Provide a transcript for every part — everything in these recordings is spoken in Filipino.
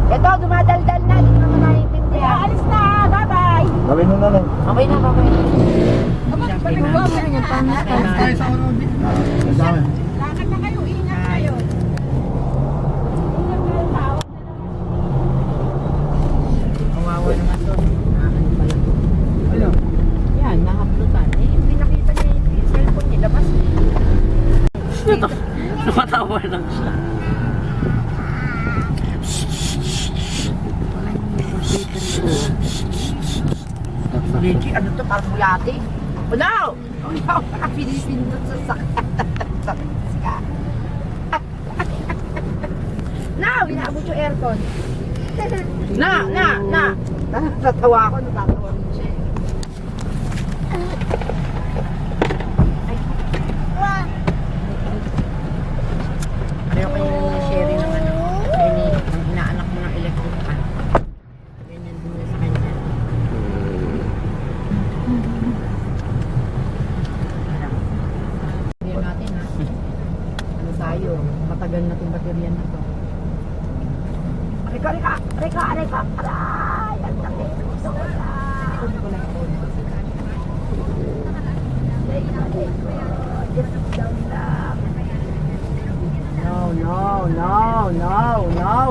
Ito, dumadaldal na. Hindi naman naiintindihan. Alis na. Bye-bye. Gawin mo na lang. Okay na, bye-bye. Lakad na kayo, ingat kayo. Kawawa naman to. Ano? Yan, nakaplutan. Eh, hindi nakita niya yung cellphone niya. Labas. Napatawa lang siya. Ricky, ano to? Parang buyati. Oh, no! Oh, no! Pinipindot sa sakit. Now, inaabot yung aircon. Na! Natatawa ako, natatawa rin siya. Ayaw kayo na sharing ng ano, ang inaanak mo ng electric fan. Ganyan din niya sa kanya. Baterya natin ha. Ano tayo? Matagal na itong baterya na to. Reka! Aray! Ang sakit! Hindi ko lang ako.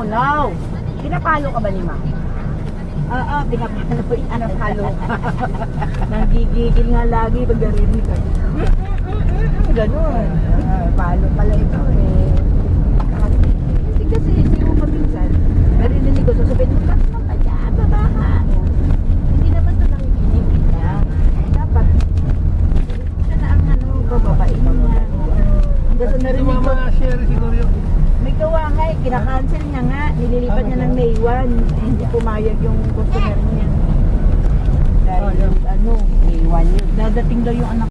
No! Pinapalo ka ba ni Ma? Oo, pinapalo. Nagigigil nga lagi pag narinig ka. Ganun. Palo pala ito eh. Hindi kasi siyo ka minsan. Narinig ko, sasabihin mo, "Kat mo ka dyan, baba ka." Hindi naman ito nakikinig niya. Dapat, siya na ang bababain niya. Hanggang sa narinig ko, share siguro yun. may gawa nga eh, kinakancel niya nga, nililipat niya ng May 1, hindi pumayag yung customer niya. Dahil May 1 yun. Dadating daw yung anak.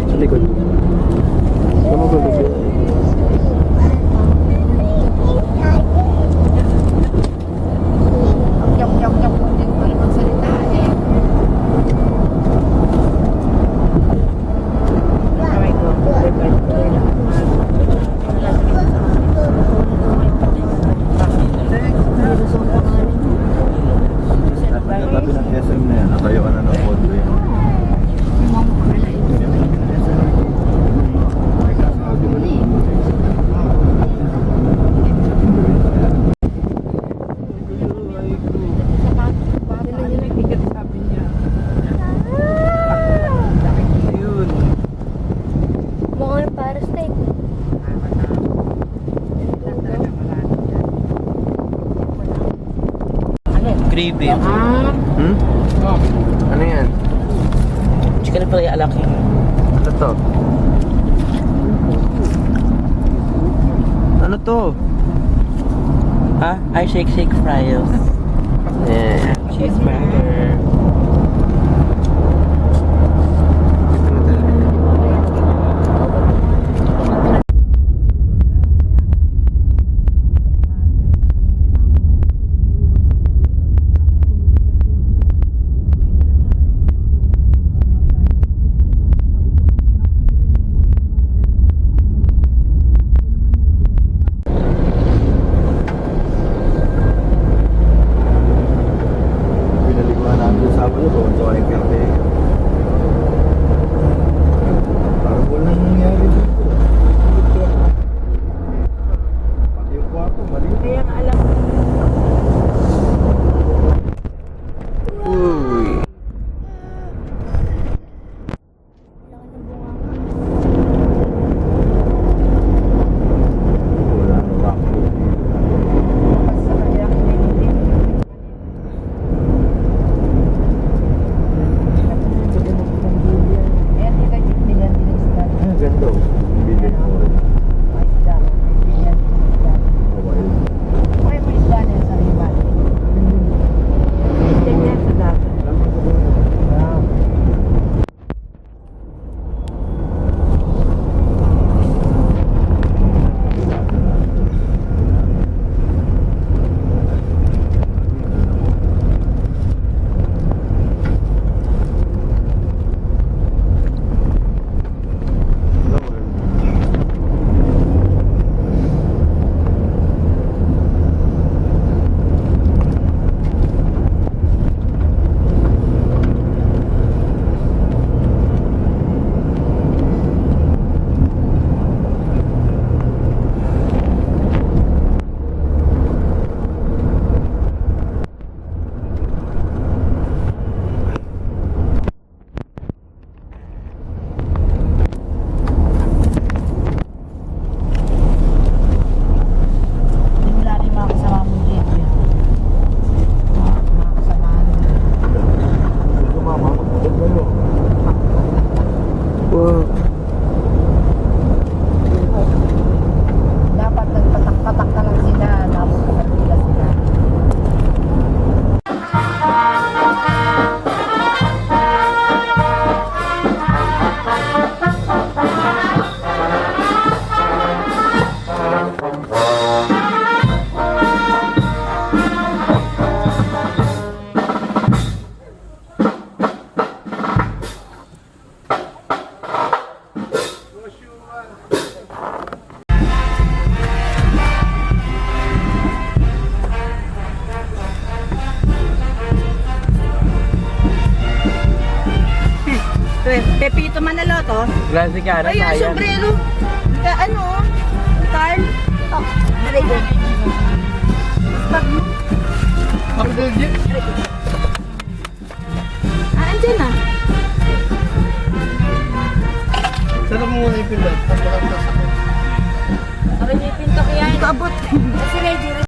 Sa likod. Sama ko likod. Ang yam mo din ko yung magsalita eh. Aray ko. Tabi ng SM na yan. Natayuan na ng kondo yun. Mukhang para steak. Gravy. Hmm? Ano yan? Chicken fillet ala king. Ano to? Ano to? Ha? Ay, shake fries. Yeah. Cheeseburger. Pinaliguan namin sa Sabado ko. Ito ay kape. Parang walang nangyari dito. Pati yung kwarto, mali. Kaya nga alam mo. Uy. Wala na rock. Basta kaya kinitin. Eh, hindi ka bilan din ng isda. Ah, ganda oh. Bilhin mo rin. Isda. Bilan din ng isda. Mobile. loto? Grabe ka na, Ay, yung sayang. sombrero. Ano? Carl? Oh, aray ko. Bag mo. Andyan na. Sarap mo muna yung pinag. Aray, may pinto kaya. Hindi ko abot. Kasi ready rin.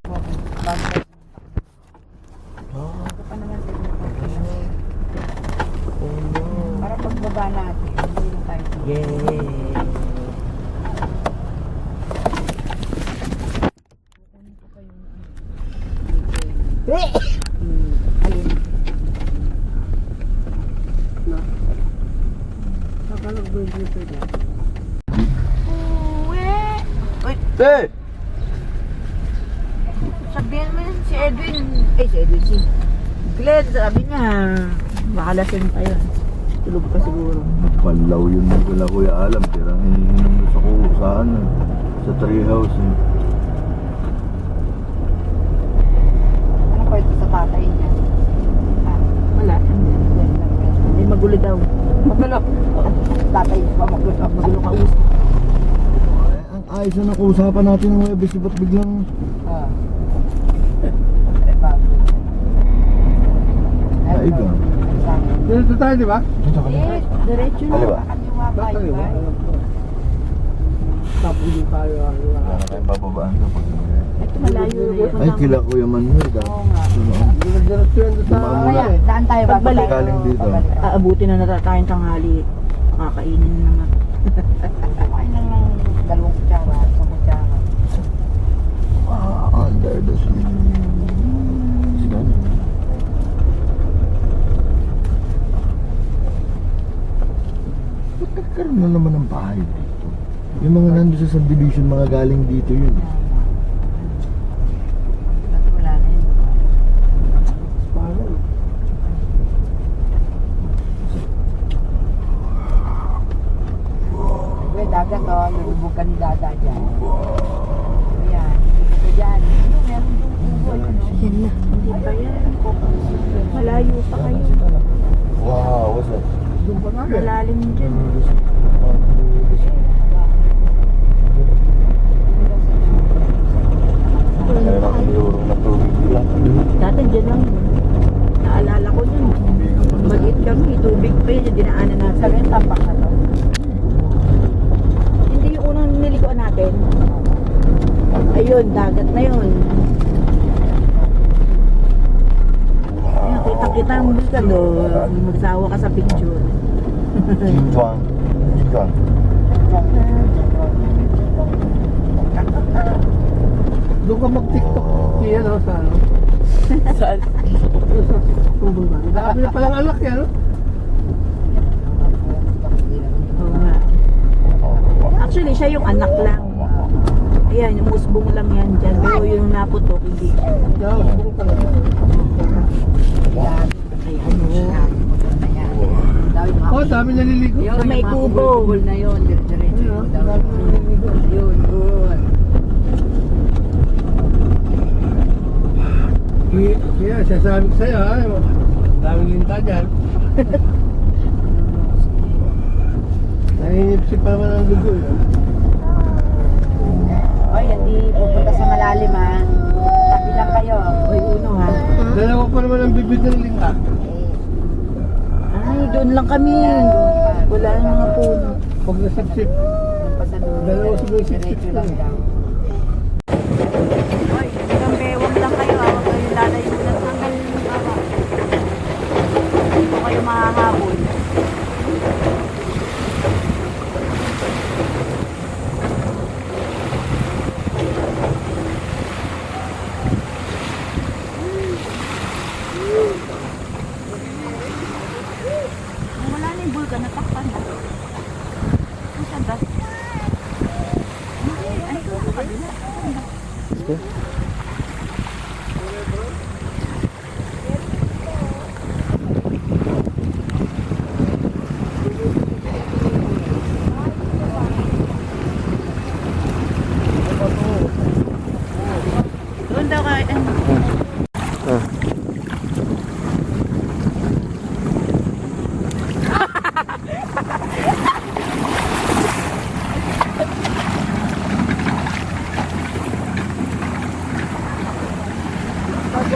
Oh no. Para pagbaba natin, hindi na tayo. Yay. Alin? Uwi! Uy, Hey! sabihin mo yun si Edwin. Si Glenn, sabi niya, baka lasing pa yun. Tulog pa siguro. Panlaw yun na wala kuya alam. Tirang iniinom mo sa kuho. Saan? Sa treehouse. Ano pa ito sa tatay niya? Wala. Hindi magulo daw. Magulo. Tatay, magulo ka usap. Ang ayos na nakuusapan natin ng Webes. Ba't biglang... Naiga. Dito tayo, di ba? Dito ka na. Diretso na. Kaliwa. Kaliwa. Tapos yung tayo. Wala na tayong bababaan kapag Ito malayo. ay, kila Kuya Manuel. Oo nga. Diretso yan doon sa... Dumaan muna. Kaya, daan tayo ba? Pagbalik. Galing dito. Aabutin na tayong tanghali. Makakainin na naman. Kumain lang ng 2 kutsara, 1 kutsara. Under the sea. Sige. Ba't nagkaroon na naman ng bahay dito? Yung mga nandun sa subdivision, mga galing dito yun. Wala na yun. Dagat o, lulubog ka ni Dada dyan. Ayan, ito dyan. Ano, meron doon kubo. Yan na, hindi pa yan. Malayo pa kayo. Wow, what's that? Malalim dyan. Meron akong iurong na tubig lang. Dati dyan lang yun. Naalala ko yun. Maliit kami, tubig pa yun. Yung dinaanan natin. Sabi yung tampak na to. Hindi yung unang nilikuan natin. Ayun, dagat na yun. Ayun, kita-kita ang gusto doon. Magsawa ka sa picture. Jinjuang. Jinjuang. Doon ka mag-tiktok. Yan o, sa ano. Saan? Tubol ba? Dami na palang anak yan, no? Oo nga. Actually, siya yung anak lang. Ayan, yung musbong lang yan dyan. Pero yung naputok, hindi. Yan, subong talaga. Ayan. Ayan. Oh, dami naliligo. Sa may kubo. Na yun, diretso. Dami naliligo. Yun, yun. Kaya, sasabi ko sa'yo, ha? Daming linta dyan. Nahinipsip pa naman ang dugo, eh. Oy, hindi pupunta sa malalim ha. Tabi lang kayo. Oy, uno ha. Dalawa pa naman ang bibig ng linta. Ay, doon lang kami. Wala na mga puno. Pag nasipsip, dalawa siguro sipsip lang. Oy, hanggang bewang lang kayo ha. Huwag kayo lalayunan hanggang baba. Hindi po kayo mahahabol. Wala na yung bulkan, natakpan na. Ang sanda. Ay, ito sa kabila. Doon daw kayo.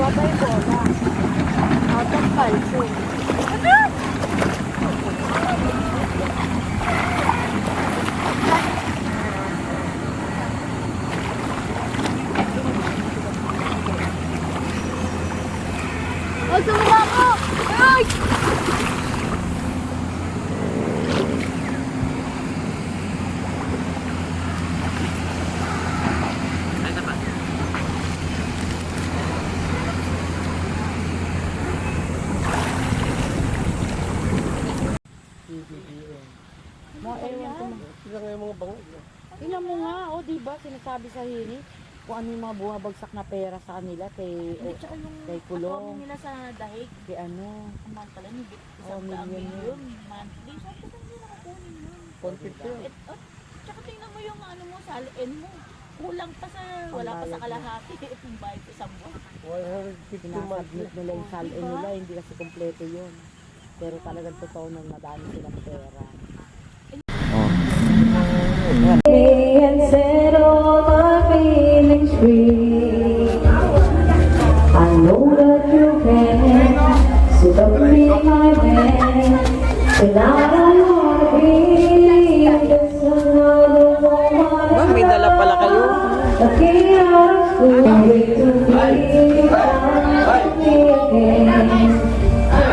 Buha pa yung bola. Out of calcium. Oh, sumama ko! Ay! Sila nga yung mga bangag. Tingnan mo nga, oh, di ba sinasabi sa hini kung ano yung mga bumabagsak na pera sa kanila kay Kulong, nila sa dahig. kay ano, Ang mahal pala ni oh, million yun. monthly. Saan ka lang nila kukunin yun? Content yun. Tsaka tingnan mo yung ano mo, salin mo. Kulang pa sa, wala pa sa kalahati. Itong bayad ko isang buwan. 150 months. Sinasubmit nila yung salin nila, hindi kasi kompleto yun. Pero talagang totoo nang madami silang pera. And set all my feelings free. I know that you can, so don't be my man. Tonight I wanna be just another woman. May dala pala kayo. Looking out of school, wait to be found me again.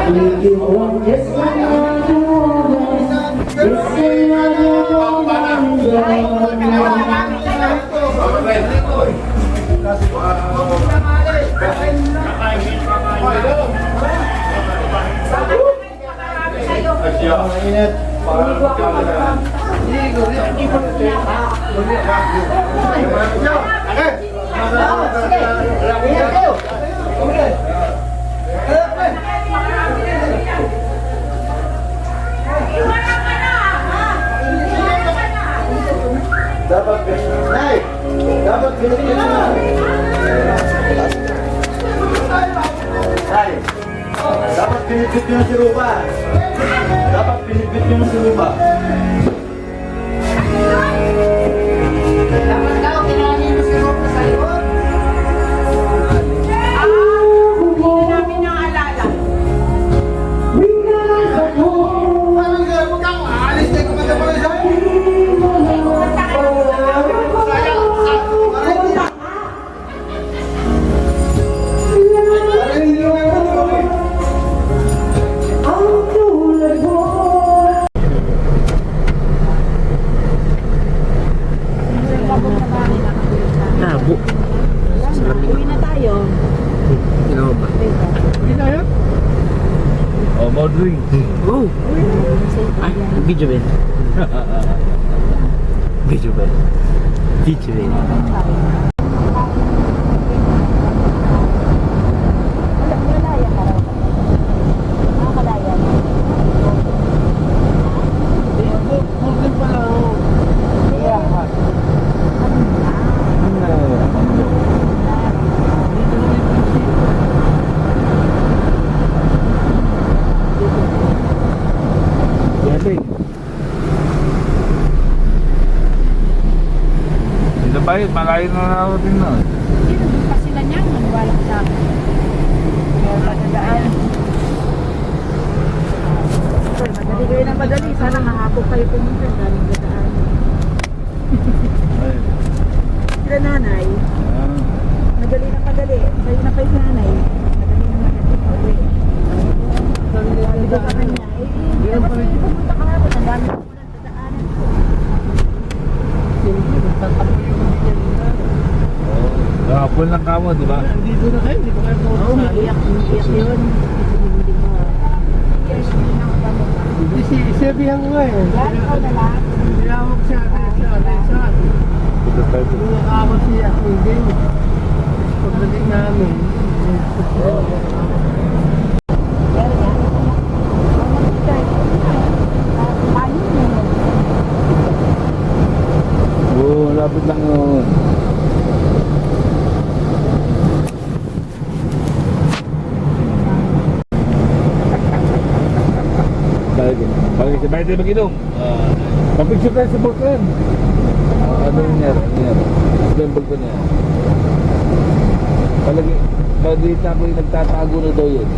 If you want just another woman, just another woman, Mainit. Dapat pinipit nyo. Ay, dapat pinipit nyo si Rupa. Dapat pinipit nyo si Rupa. Dapat daw, kailangan mo si Rob sa iyo. Hindi namin naalala. Nabo. Uwi na tayo. Ginawa ba? Hindi na yun? Oh, more drink. Oh! Ay, video ba? Video ba? Video ba? Malaya ka raw. Malaya. Mungkin pa lang. Dito pa yun, malayo na ako din na. Hindi pa sila niyan, magbalak sa akin. Kaya matandaan. Madali kayo na madali. Sana mahapok kayo pumunta. Galing dadaan. Sila nanay. Madali na madali. Sa'yo na kayo nanay. Madali na madali. Okay. Sabi ko sa kanya, dapat kayo pumunta ka hapon. Ang dami ko lang dadaanan ko. Tatapo yung bigyan nila. Kapon lang kamo, di ba? Dito na kayo, hindi ko kayo Oo, pumunta. umiiyak yun. Hindi mo. Isabihan ko nga eh. Yan, ikaw na lang. Tinawag siya, sa Nung nakakot siya, hindi. Pagdating namin, Oo, lapit lang yun. Sabay tayo mag-inom. Papicture tayo sa balkan. Ano yun yan? Ano yan? Ito yung balkan niya. Palagi Maliit na ako yung nagtatago na daw yun.